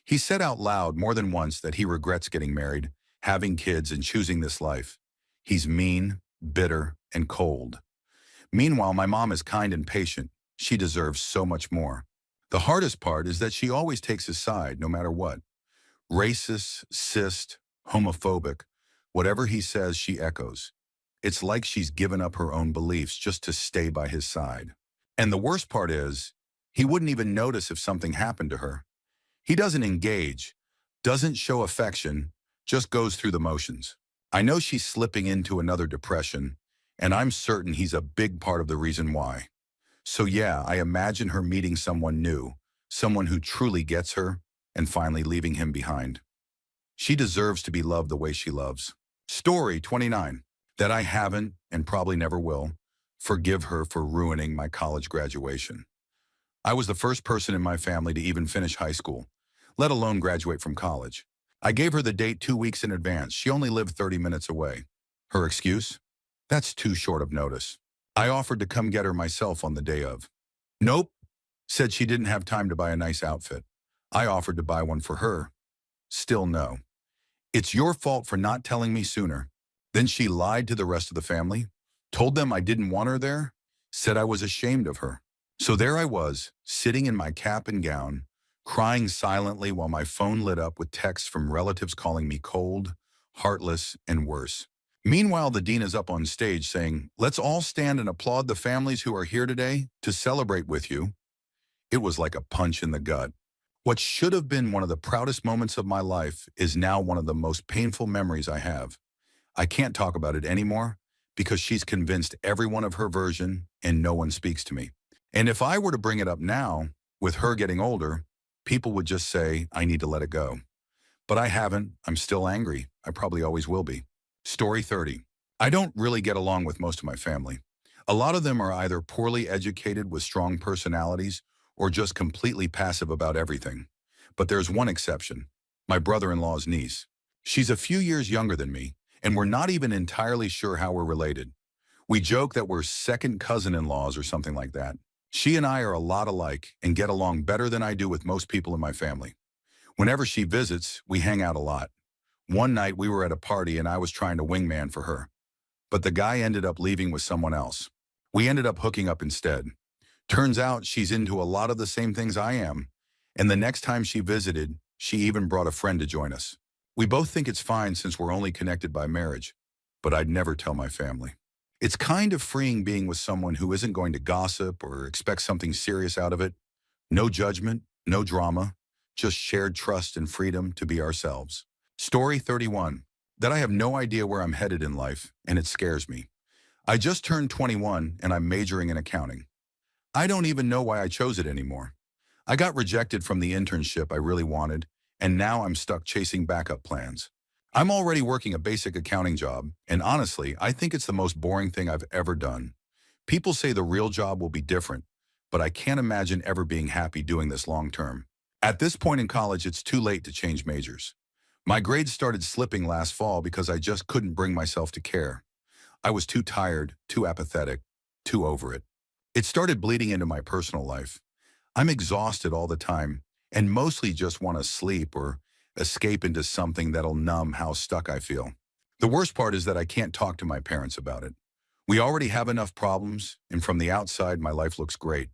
[SPEAKER 1] He said out loud more than once that he regrets getting married, having kids, and choosing this life. He's mean, bitter, and cold. Meanwhile, my mom is kind and patient. She deserves so much more. The hardest part is that she always takes his side, no matter what. Racist, cis, homophobic, whatever he says, she echoes. It's like she's given up her own beliefs just to stay by his side. And the worst part is, he wouldn't even notice if something happened to her. He doesn't engage, doesn't show affection, just goes through the motions. I know she's slipping into another depression, and I'm certain he's a big part of the reason why. So yeah, I imagine her meeting someone new, someone who truly gets her, and finally leaving him behind. She deserves to be loved the way she loves. Story 29. That I haven't, and probably never will, forgive her for ruining my college graduation. I was the first person in my family to even finish high school, let alone graduate from college. I gave her the date 2 weeks in advance. She only lived 30 minutes away. Her excuse? That's too short of notice. I offered to come get her myself on the day of. Nope, said she didn't have time to buy a nice outfit. I offered to buy one for her. Still no. It's your fault for not telling me sooner. Then she lied to the rest of the family, told them I didn't want her there, said I was ashamed of her. So there I was, sitting in my cap and gown, crying silently while my phone lit up with texts from relatives calling me cold, heartless, and worse. Meanwhile, the dean is up on stage saying, "Let's all stand and applaud the families who are here today to celebrate with you." It was like a punch in the gut. What should have been one of the proudest moments of my life is now one of the most painful memories I have. I can't talk about it anymore because she's convinced everyone of her version and no one speaks to me. And if I were to bring it up now, with her getting older, people would just say, I need to let it go. But I haven't. I'm still angry. I probably always will be. Story 30. I don't really get along with most of my family. A lot of them are either poorly educated with strong personalities or just completely passive about everything. But there's one exception, my brother-in-law's niece. She's a few years younger than me, and we're not even entirely sure how we're related. We joke that we're second cousin-in-laws or something like that. She and I are a lot alike and get along better than I do with most people in my family. Whenever she visits, we hang out a lot. One night we were at a party and I was trying to wingman for her, but the guy ended up leaving with someone else. We ended up hooking up instead. Turns out she's into a lot of the same things I am, and the next time she visited, she even brought a friend to join us. We both think it's fine since we're only connected by marriage, but I'd never tell my family. It's kind of freeing being with someone who isn't going to gossip or expect something serious out of it. No judgment, no drama, just shared trust and freedom to be ourselves. Story 31. That I have no idea where I'm headed in life, and it scares me. I just turned 21 and I'm majoring in accounting. I don't even know why I chose it anymore. I got rejected from the internship I really wanted, and now I'm stuck chasing backup plans. I'm already working a basic accounting job, and honestly, I think it's the most boring thing I've ever done. People say the real job will be different, but I can't imagine ever being happy doing this long term. At this point in college, it's too late to change majors. My grades started slipping last fall because I just couldn't bring myself to care. I was too tired, too apathetic, too over it. It started bleeding into my personal life. I'm exhausted all the time and mostly just want to sleep or escape into something that'll numb how stuck I feel. The worst part is that I can't talk to my parents about it. We already have enough problems, and from the outside, my life looks great.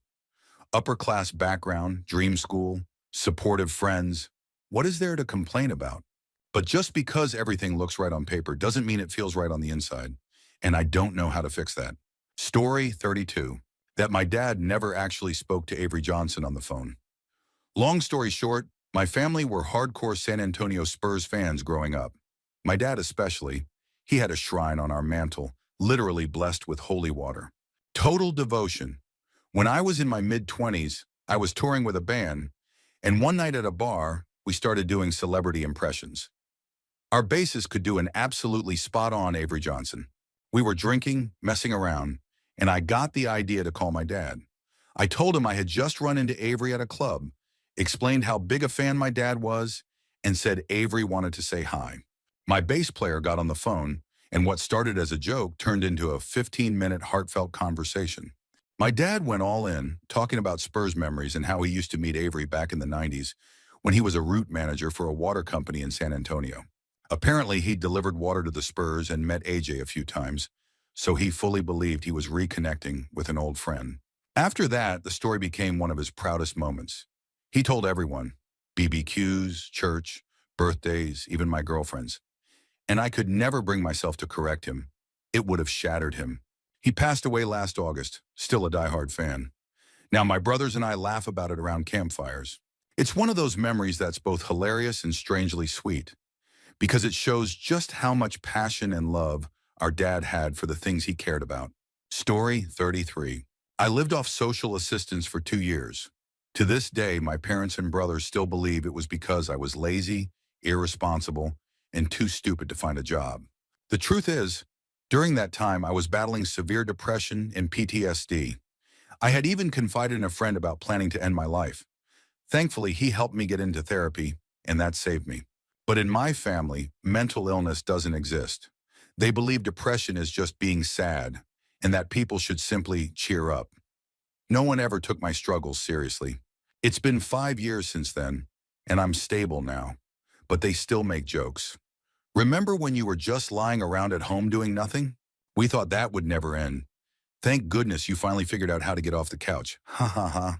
[SPEAKER 1] Upper class background, dream school, supportive friends. What is there to complain about? But just because everything looks right on paper doesn't mean it feels right on the inside, and I don't know how to fix that. Story 32. That my dad never actually spoke to Avery Johnson on the phone. Long story short, my family were hardcore San Antonio Spurs fans growing up. My dad especially. He had a shrine on our mantle, literally blessed with holy water. Total devotion. When I was in my mid-20s, I was touring with a band, and one night at a bar, we started doing celebrity impressions. Our bassist could do an absolutely spot-on Avery Johnson. We were drinking, messing around, and I got the idea to call my dad. I told him I had just run into Avery at a club, explained how big a fan my dad was, and said Avery wanted to say hi. My bass player got on the phone, and what started as a joke turned into a 15-minute heartfelt conversation. My dad went all in, talking about Spurs memories and how he used to meet Avery back in the 90s when he was a route manager for a water company in San Antonio. Apparently, he delivered water to the Spurs and met AJ a few times, so he fully believed he was reconnecting with an old friend. After that, the story became one of his proudest moments. He told everyone, BBQs, church, birthdays, even my girlfriends. And I could never bring myself to correct him. It would have shattered him. He passed away last August, still a diehard fan. Now, my brothers and I laugh about it around campfires. It's one of those memories that's both hilarious and strangely sweet, because it shows just how much passion and love our dad had for the things he cared about. Story 33. I lived off social assistance for 2 years. To this day, my parents and brothers still believe it was because I was lazy, irresponsible, and too stupid to find a job. The truth is, during that time, I was battling severe depression and PTSD. I had even confided in a friend about planning to end my life. Thankfully, he helped me get into therapy, and that saved me. But in my family, mental illness doesn't exist. They believe depression is just being sad, and that people should simply cheer up. No one ever took my struggles seriously. It's been 5 years since then, and I'm stable now. But they still make jokes. Remember when you were just lying around at home doing nothing? We thought that would never end. Thank goodness you finally figured out how to get off the couch. Ha ha ha.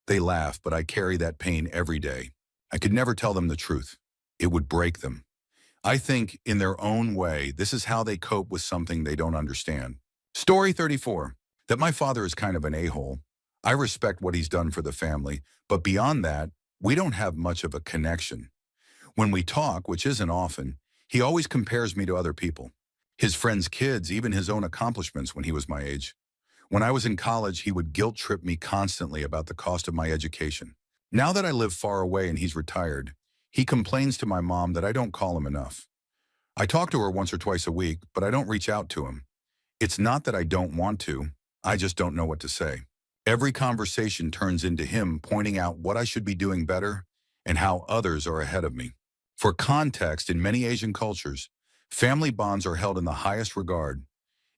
[SPEAKER 1] They laugh, but I carry that pain every day. I could never tell them the truth. It would break them. I think, in their own way, this is how they cope with something they don't understand. Story 34. That my father is kind of an a-hole. I respect what he's done for the family, but beyond that, we don't have much of a connection. When we talk, which isn't often, he always compares me to other people. His friends' kids, even his own accomplishments when he was my age. When I was in college, he would guilt-trip me constantly about the cost of my education. Now that I live far away and he's retired, he complains to my mom that I don't call him enough. I talk to her once or twice a week, but I don't reach out to him. It's not that I don't want to, I just don't know what to say. Every conversation turns into him pointing out what I should be doing better and how others are ahead of me. For context, in many Asian cultures, family bonds are held in the highest regard.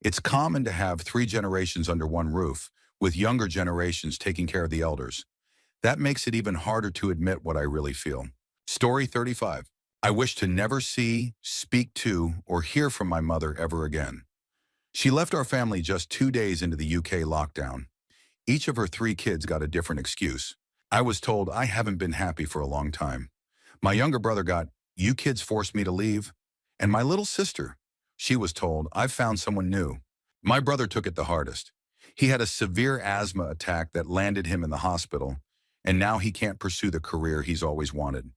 [SPEAKER 1] It's common to have 3 generations under one roof, with younger generations taking care of the elders. That makes it even harder to admit what I really feel. Story 35. I wish to never see, speak to, or hear from my mother ever again. She left our family just 2 days into the UK lockdown. Each of her 3 kids got a different excuse. I was told I haven't been happy for a long time. My younger brother got, "You kids forced me to leave." And my little sister, she was told, "I've found someone new." My brother took it the hardest. He had a severe asthma attack that landed him in the hospital, and now he can't pursue the career he's always wanted.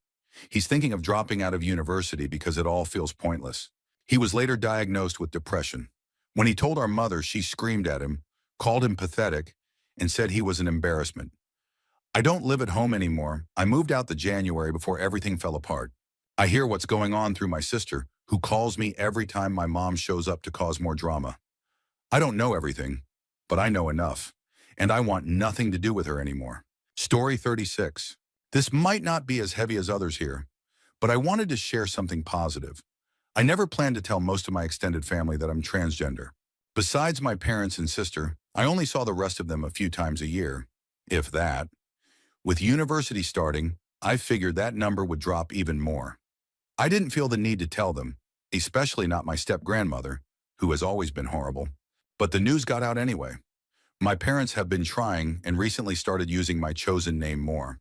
[SPEAKER 1] He's thinking of dropping out of university because it all feels pointless. He was later diagnosed with depression. When he told our mother, she screamed at him, called him pathetic, and said he was an embarrassment. I don't live at home anymore. I moved out the January before everything fell apart. I hear what's going on through my sister, who calls me every time my mom shows up to cause more drama. I don't know everything, but I know enough, and I want nothing to do with her anymore. Story 36. This might not be as heavy as others here, but I wanted to share something positive. I never planned to tell most of my extended family that I'm transgender. Besides my parents and sister, I only saw the rest of them a few times a year, if that. With university starting, I figured that number would drop even more. I didn't feel the need to tell them, especially not my step-grandmother, who has always been horrible. But the news got out anyway. My parents have been trying and recently started using my chosen name more.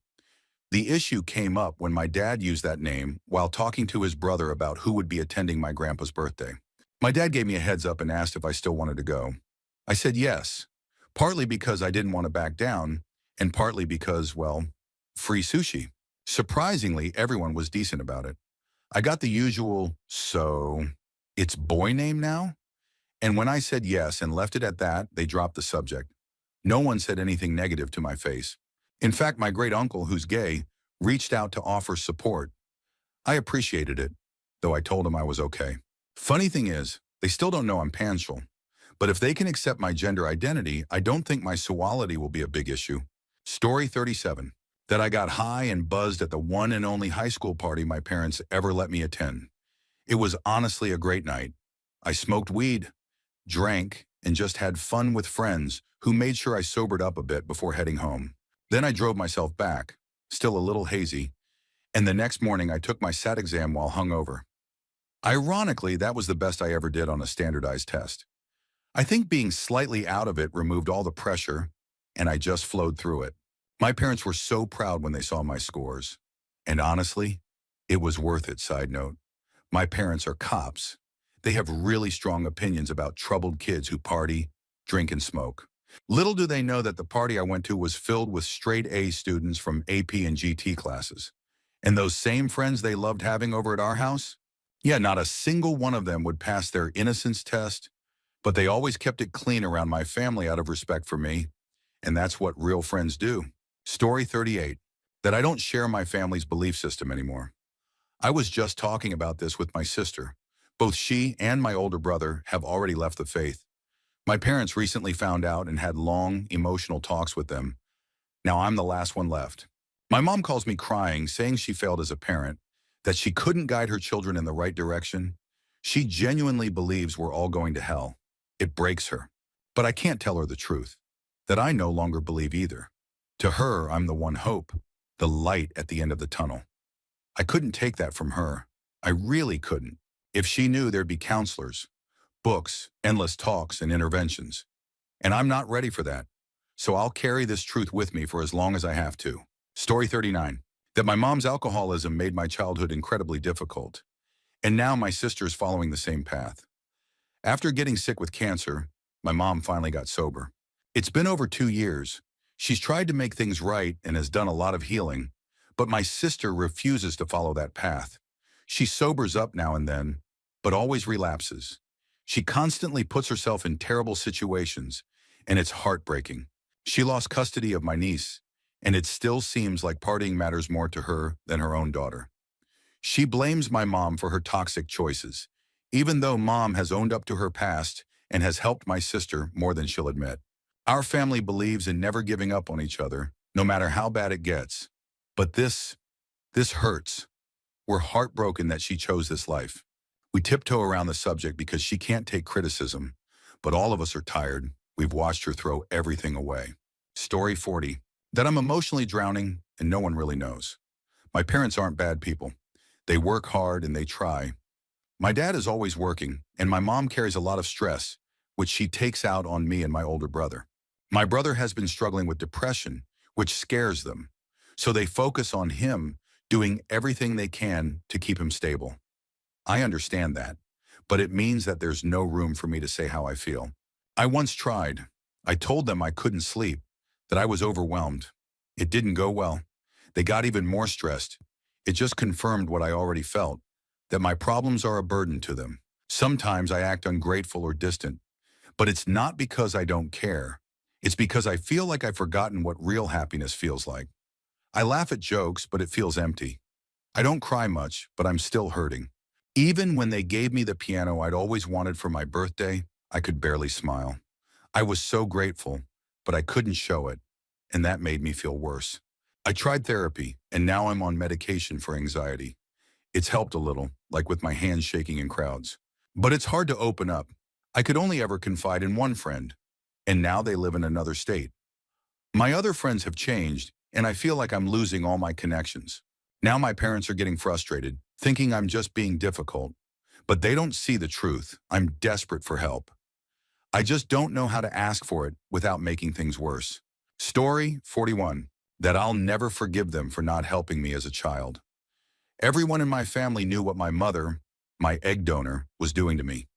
[SPEAKER 1] The issue came up when my dad used that name while talking to his brother about who would be attending my grandpa's birthday. My dad gave me a heads up and asked if I still wanted to go. I said yes, partly because I didn't want to back down, and partly because, well, free sushi. Surprisingly, everyone was decent about it. I got the usual, so it's boy name now? And when I said yes and left it at that, they dropped the subject. No one said anything negative to my face. In fact, my great uncle, who's gay, reached out to offer support. I appreciated it, though I told him I was okay. Funny thing is, they still don't know I'm pansexual. But if they can accept my gender identity, I don't think my sexuality will be a big issue. Story 37. That I got high and buzzed at the one and only high school party my parents ever let me attend. It was honestly a great night. I smoked weed, drank, and just had fun with friends who made sure I sobered up a bit before heading home. Then I drove myself back, still a little hazy, and the next morning I took my SAT exam while hungover. Ironically, that was the best I ever did on a standardized test. I think being slightly out of it removed all the pressure, and I just flowed through it. My parents were so proud when they saw my scores. And honestly, it was worth it. Side note, my parents are cops. They have really strong opinions about troubled kids who party, drink, and smoke. Little do they know that the party I went to was filled with straight A students from AP and GT classes. And those same friends they loved having over at our house? Yeah, not a single one of them would pass their innocence test, but they always kept it clean around my family out of respect for me. And that's what real friends do. Story 38. That I don't share my family's belief system anymore. I was just talking about this with my sister. Both she and my older brother have already left the faith. My parents recently found out and had long, emotional talks with them. Now I'm the last one left. My mom calls me crying, saying she failed as a parent, that she couldn't guide her children in the right direction. She genuinely believes we're all going to hell. It breaks her. But I can't tell her the truth, that I no longer believe either. To her, I'm the one hope, the light at the end of the tunnel. I couldn't take that from her. I really couldn't. If she knew, there'd be counselors, books, endless talks, and interventions. And I'm not ready for that. So I'll carry this truth with me for as long as I have to. Story 39. That my mom's alcoholism made my childhood incredibly difficult. And now my sister's following the same path. After getting sick with cancer, my mom finally got sober. It's been over 2 years. She's tried to make things right and has done a lot of healing, but my sister refuses to follow that path. She sobers up now and then, but always relapses. She constantly puts herself in terrible situations, and it's heartbreaking. She lost custody of my niece, and it still seems like partying matters more to her than her own daughter. She blames my mom for her toxic choices, even though mom has owned up to her past and has helped my sister more than she'll admit. Our family believes in never giving up on each other, no matter how bad it gets. But this hurts. We're heartbroken that she chose this life. We tiptoe around the subject because she can't take criticism, but all of us are tired. We've watched her throw everything away. Story 40. That I'm emotionally drowning and no one really knows. My parents aren't bad people. They work hard and they try. My dad is always working, and my mom carries a lot of stress, which she takes out on me and my older brother. My brother has been struggling with depression, which scares them. So they focus on him, doing everything they can to keep him stable. I understand that, but it means that there's no room for me to say how I feel. I once tried. I told them I couldn't sleep, that I was overwhelmed. It didn't go well. They got even more stressed. It just confirmed what I already felt, that my problems are a burden to them. Sometimes I act ungrateful or distant, but it's not because I don't care. It's because I feel like I've forgotten what real happiness feels like. I laugh at jokes, but it feels empty. I don't cry much, but I'm still hurting. Even when they gave me the piano I'd always wanted for my birthday, I could barely smile. I was so grateful, but I couldn't show it, and that made me feel worse. I tried therapy, and now I'm on medication for anxiety. It's helped a little, like with my hands shaking in crowds. But it's hard to open up. I could only ever confide in one friend, and now they live in another state. My other friends have changed, and I feel like I'm losing all my connections. Now my parents are getting frustrated, thinking I'm just being difficult. But they don't see the truth. I'm desperate for help. I just don't know how to ask for it without making things worse. Story 41. That I'll never forgive them for not helping me as a child. Everyone in my family knew what my mother, my egg donor, was doing to me.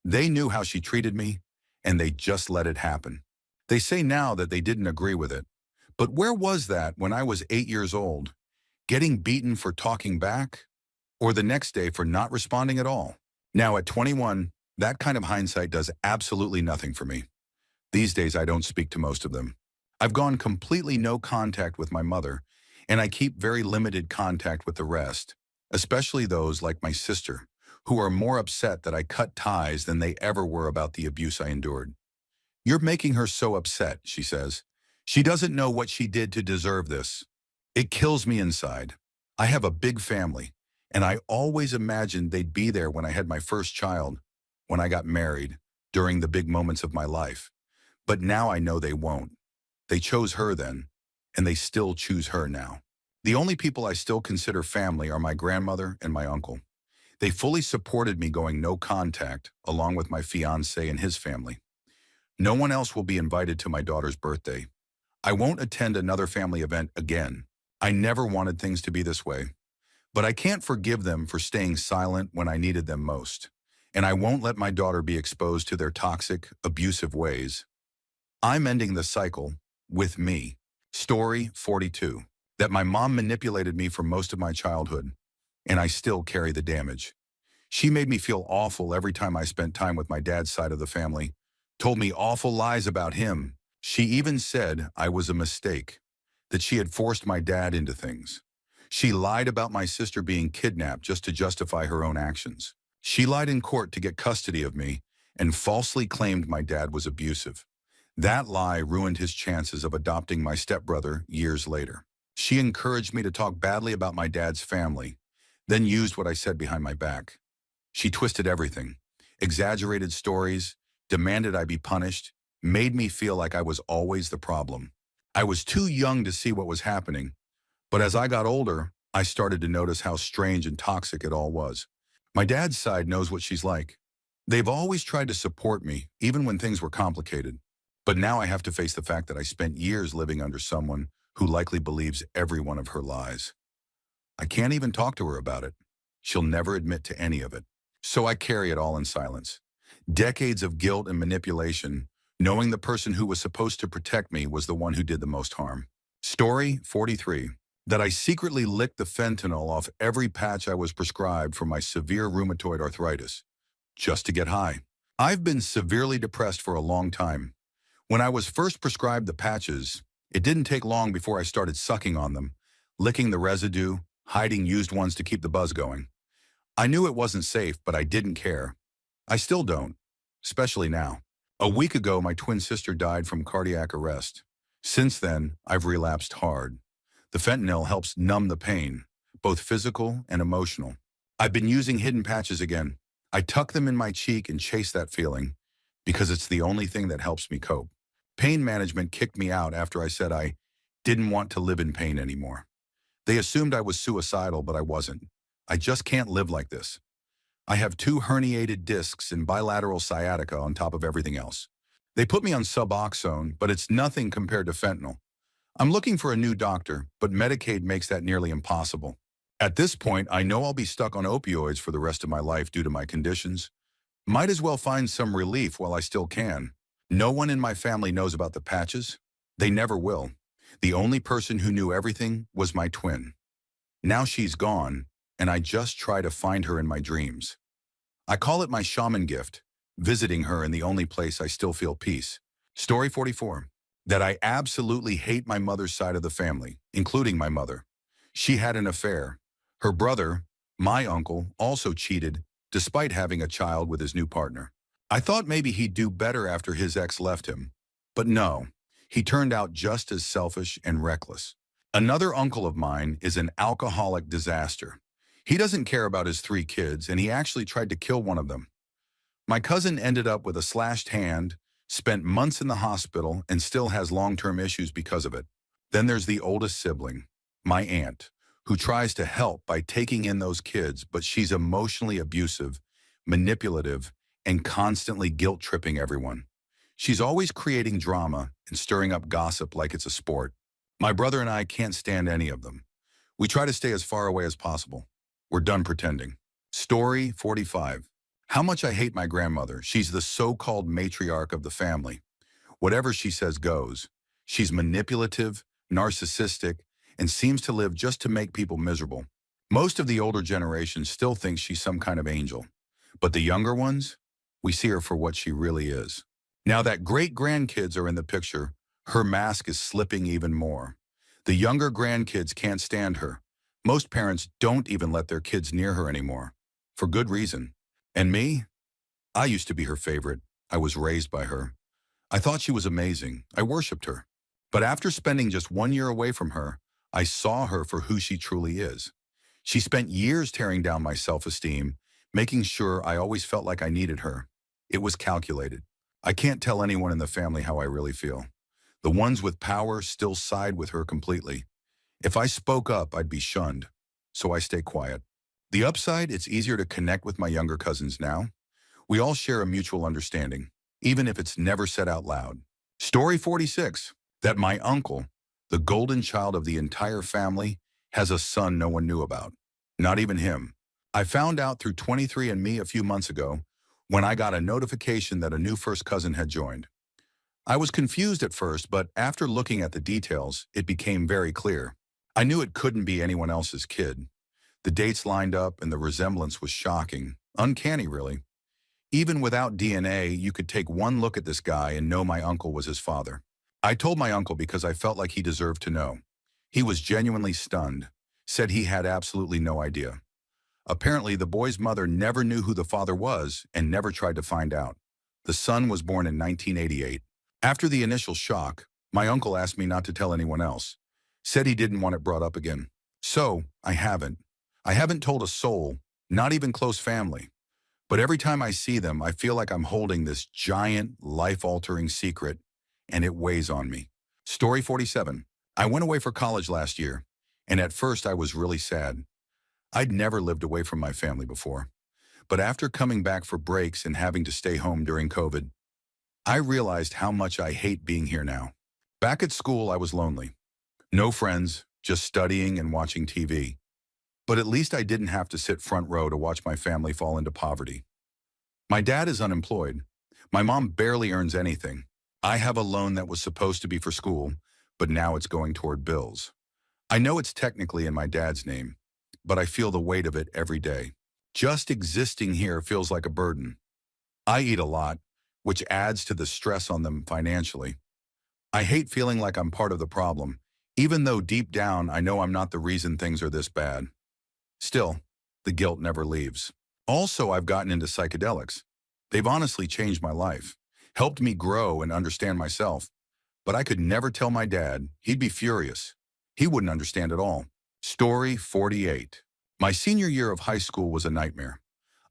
[SPEAKER 1] They knew how she treated me, and they just let it happen. They say now that they didn't agree with it. But where was that when I was 8 years old? Getting beaten for talking back? Or the next day for not responding at all? Now at 21, that kind of hindsight does absolutely nothing for me. These days I don't speak to most of them. I've gone completely no contact with my mother, and I keep very limited contact with the rest, especially those like my sister, who are more upset that I cut ties than they ever were about the abuse I endured. "You're making her so upset," she says. "She doesn't know what she did to deserve this." It kills me inside. I have a big family, and I always imagined they'd be there when I had my first child, when I got married, during the big moments of my life. But now I know they won't. They chose her then, and they still choose her now. The only people I still consider family are my grandmother and my uncle. They fully supported me going no contact, along with my fiancé and his family. No one else will be invited to my daughter's birthday. I won't attend another family event again. I never wanted things to be this way. But I can't forgive them for staying silent when I needed them most. And I won't let my daughter be exposed to their toxic, abusive ways. I'm ending the cycle with me. Story 42. That my mom manipulated me for most of my childhood, and I still carry the damage. She made me feel awful every time I spent time with my dad's side of the family, told me awful lies about him. She even said I was a mistake, that she had forced my dad into things. She lied about my sister being kidnapped just to justify her own actions. She lied in court to get custody of me and falsely claimed my dad was abusive. That lie ruined his chances of adopting my stepbrother years later. She encouraged me to talk badly about my dad's family, then used what I said behind my back. She twisted everything, exaggerated stories, demanded I be punished, made me feel like I was always the problem. I was too young to see what was happening, but as I got older, I started to notice how strange and toxic it all was. My dad's side knows what she's like. They've always tried to support me, even when things were complicated. But now I have to face the fact that I spent years living under someone who likely believes every one of her lies. I can't even talk to her about it. She'll never admit to any of it. So I carry it all in silence. Decades of guilt and manipulation, knowing the person who was supposed to protect me was the one who did the most harm. Story 43. That I secretly licked the fentanyl off every patch I was prescribed for my severe rheumatoid arthritis, just to get high. I've been severely depressed for a long time. When I was first prescribed the patches, it didn't take long before I started sucking on them, licking the residue, hiding used ones to keep the buzz going. I knew it wasn't safe, but I didn't care. I still don't, especially now. A week ago, my twin sister died from cardiac arrest. Since then, I've relapsed hard. The fentanyl helps numb the pain, both physical and emotional. I've been using hidden patches again. I tuck them in my cheek and chase that feeling, because it's the only thing that helps me cope. Pain management kicked me out after I said I didn't want to live in pain anymore. They assumed I was suicidal, but I wasn't. I just can't live like this. I have 2 herniated discs and bilateral sciatica on top of everything else. They put me on Suboxone, but it's nothing compared to fentanyl. I'm looking for a new doctor, but Medicaid makes that nearly impossible. At this point, I know I'll be stuck on opioids for the rest of my life due to my conditions. Might as well find some relief while I still can. No one in my family knows about the patches. They never will. The only person who knew everything was my twin. Now she's gone, and I just try to find her in my dreams. I call it my shaman gift, visiting her in the only place I still feel peace. Story 44. That I absolutely hate my mother's side of the family, including my mother. She had an affair. Her brother, my uncle, also cheated, despite having a child with his new partner. I thought maybe he'd do better after his ex left him. But no, he turned out just as selfish and reckless. Another uncle of mine is an alcoholic disaster. He doesn't care about his 3 kids, and he actually tried to kill one of them. My cousin ended up with a slashed hand, spent months in the hospital, and still has long-term issues because of it. Then there's the oldest sibling, my aunt, who tries to help by taking in those kids, but she's emotionally abusive, manipulative, and constantly guilt-tripping everyone. She's always creating drama and stirring up gossip like it's a sport. My brother and I can't stand any of them. We try to stay as far away as possible. We're done pretending. Story 45. How much I hate my grandmother. She's the so-called matriarch of the family. Whatever she says goes. She's manipulative, narcissistic, and seems to live just to make people miserable. Most of the older generation still thinks she's some kind of angel. But the younger ones, we see her for what she really is. Now that great-grandkids are in the picture, her mask is slipping even more. The younger grandkids can't stand her. Most parents don't even let their kids near her anymore. For good reason. And me? I used to be her favorite. I was raised by her. I thought she was amazing. I worshipped her. But after spending just 1 year away from her, I saw her for who she truly is. She spent years tearing down my self-esteem, making sure I always felt like I needed her. It was calculated. I can't tell anyone in the family how I really feel. The ones with power still side with her completely. If I spoke up, I'd be shunned. So I stay quiet. The upside, it's easier to connect with my younger cousins now. We all share a mutual understanding, even if it's never said out loud. Story 46. That my uncle, the golden child of the entire family, has a son no one knew about. Not even him. I found out through 23andMe a few months ago when I got a notification that a new first cousin had joined. I was confused at first, but after looking at the details, it became very clear. I knew it couldn't be anyone else's kid. The dates lined up and the resemblance was shocking. Uncanny, really. Even without DNA, you could take one look at this guy and know my uncle was his father. I told my uncle because I felt like he deserved to know. He was genuinely stunned, said he had absolutely no idea. Apparently, the boy's mother never knew who the father was and never tried to find out. The son was born in 1988. After the initial shock, my uncle asked me not to tell anyone else. Said he didn't want it brought up again. So, I haven't. I haven't told a soul, not even close family. But every time I see them, I feel like I'm holding this giant, life-altering secret, and it weighs on me. Story 47. I went away for college last year, and at first I was really sad. I'd never lived away from my family before. But after coming back for breaks and having to stay home during COVID, I realized how much I hate being here now. Back at school, I was lonely. No friends, just studying and watching TV. But at least I didn't have to sit front row to watch my family fall into poverty. My dad is unemployed. My mom barely earns anything. I have a loan that was supposed to be for school, but now it's going toward bills. I know it's technically in my dad's name, but I feel the weight of it every day. Just existing here feels like a burden. I eat a lot, which adds to the stress on them financially. I hate feeling like I'm part of the problem, even though deep down I know I'm not the reason things are this bad. Still, the guilt never leaves. Also, I've gotten into psychedelics. They've honestly changed my life, helped me grow and understand myself. But I could never tell my dad. He'd be furious. He wouldn't understand at all. Story 48. My senior year of high school was a nightmare.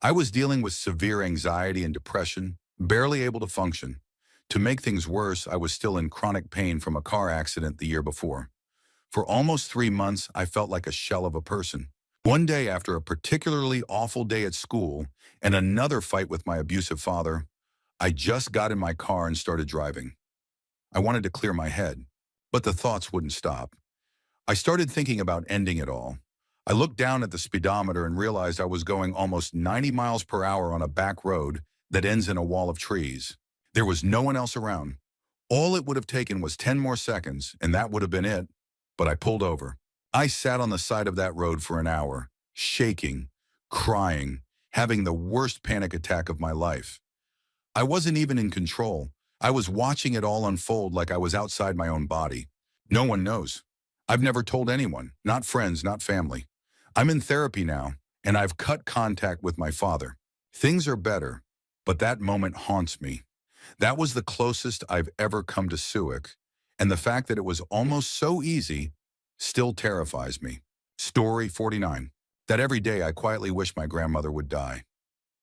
[SPEAKER 1] I was dealing with severe anxiety and depression, barely able to function. To make things worse, I was still in chronic pain from a car accident the year before. For almost 3 months, I felt like a shell of a person. One day, after a particularly awful day at school and another fight with my abusive father, I just got in my car and started driving. I wanted to clear my head, but the thoughts wouldn't stop. I started thinking about ending it all. I looked down at the speedometer and realized I was going almost 90 miles per hour on a back road that ends in a wall of trees. There was no one else around. All it would have taken was 10 more seconds, and that would have been it. But I pulled over. I sat on the side of that road for an hour, shaking, crying, having the worst panic attack of my life. I wasn't even in control. I was watching it all unfold like I was outside my own body. No one knows. I've never told anyone, not friends, not family. I'm in therapy now, and I've cut contact with my father. Things are better, but that moment haunts me. That was the closest I've ever come to Suic, and the fact that it was almost so easy still terrifies me. Story 49. That every day I quietly wish my grandmother would die.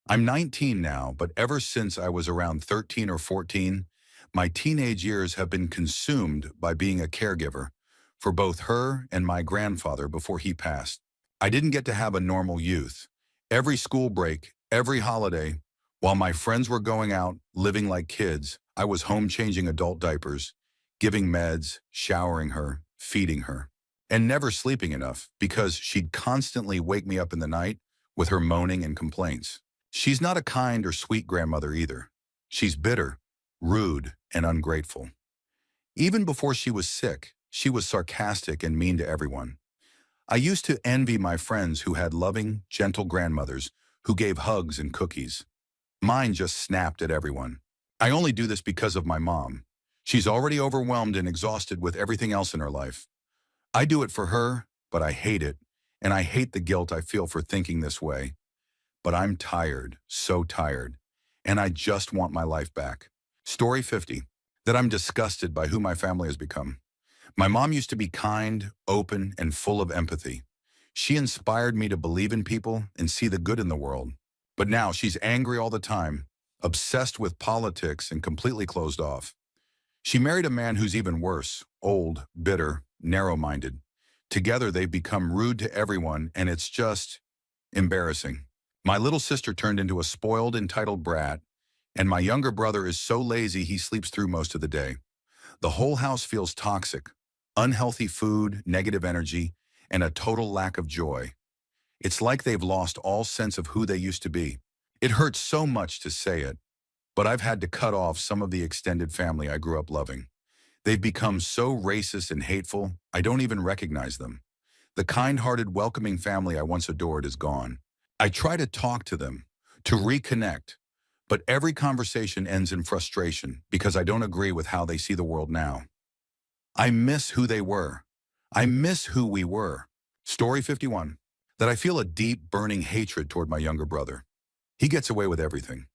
[SPEAKER 1] I'm 19 now, but ever since I was around 13 or 14, my teenage years have been consumed by being a caregiver for both her and my grandfather before he passed. I didn't get to have a normal youth. Every school break, every holiday, while my friends were going out, living like kids, I was home changing adult diapers, giving meds, showering her, feeding her, and never sleeping enough because she'd constantly wake me up in the night with her moaning and complaints. She's not a kind or sweet grandmother either. She's bitter, rude, and ungrateful. Even before she was sick, she was sarcastic and mean to everyone. I used to envy my friends who had loving, gentle grandmothers who gave hugs and cookies. Mine just snapped at everyone. I only do this because of my mom. She's already overwhelmed and exhausted with everything else in her life. I do it for her, but I hate it, and I hate the guilt I feel for thinking this way. But I'm tired, so tired, and I just want my life back. Story 50. That I'm disgusted by who my family has become. My mom used to be kind, open, and full of empathy. She inspired me to believe in people and see the good in the world. But now she's angry all the time, obsessed with politics, and completely closed off. She married a man who's even worse, old, bitter, narrow-minded. Together they've become rude to everyone, and it's just embarrassing. My little sister turned into a spoiled, entitled brat, and my younger brother is so lazy he sleeps through most of the day. The whole house feels toxic, unhealthy food, negative energy, and a total lack of joy. It's like they've lost all sense of who they used to be. It hurts so much to say it, but I've had to cut off some of the extended family I grew up loving. They've become so racist and hateful, I don't even recognize them. The kind-hearted, welcoming family I once adored is gone. I try to talk to them, to reconnect, but every conversation ends in frustration because I don't agree with how they see the world now. I miss who they were. I miss who we were. Story 51. That I feel a deep, burning hatred toward my younger brother. He gets away with everything.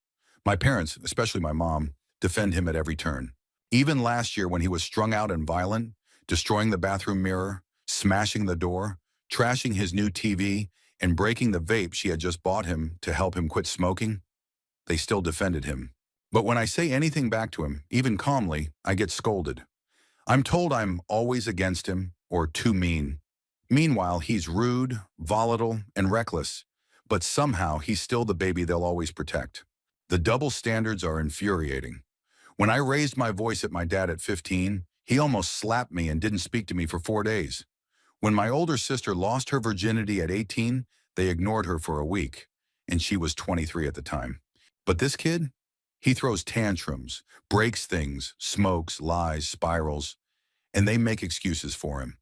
[SPEAKER 1] My parents, especially my mom, defend him at every turn. Even last year when he was strung out and violent, destroying the bathroom mirror, smashing the door, trashing his new TV, and breaking the vape she had just bought him to help him quit smoking, they still defended him. But when I say anything back to him, even calmly, I get scolded. I'm told I'm always against him or too mean. Meanwhile, he's rude, volatile, and reckless, but somehow he's still the baby they'll always protect. The double standards are infuriating. When I raised my voice at my dad at 15, he almost slapped me and didn't speak to me for 4 days. When my older sister lost her virginity at 18, they ignored her for a week, and she was 23 at the time. But this kid, he throws tantrums, breaks things, smokes, lies, spirals, and they make excuses for him.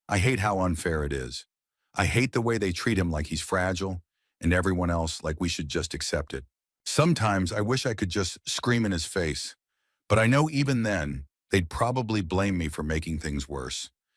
[SPEAKER 1] I hate how unfair it is. I hate the way they treat him like he's fragile, and everyone else like we should just accept it. Sometimes I wish I could just scream in his face, but I know even then, they'd probably blame me for making things worse.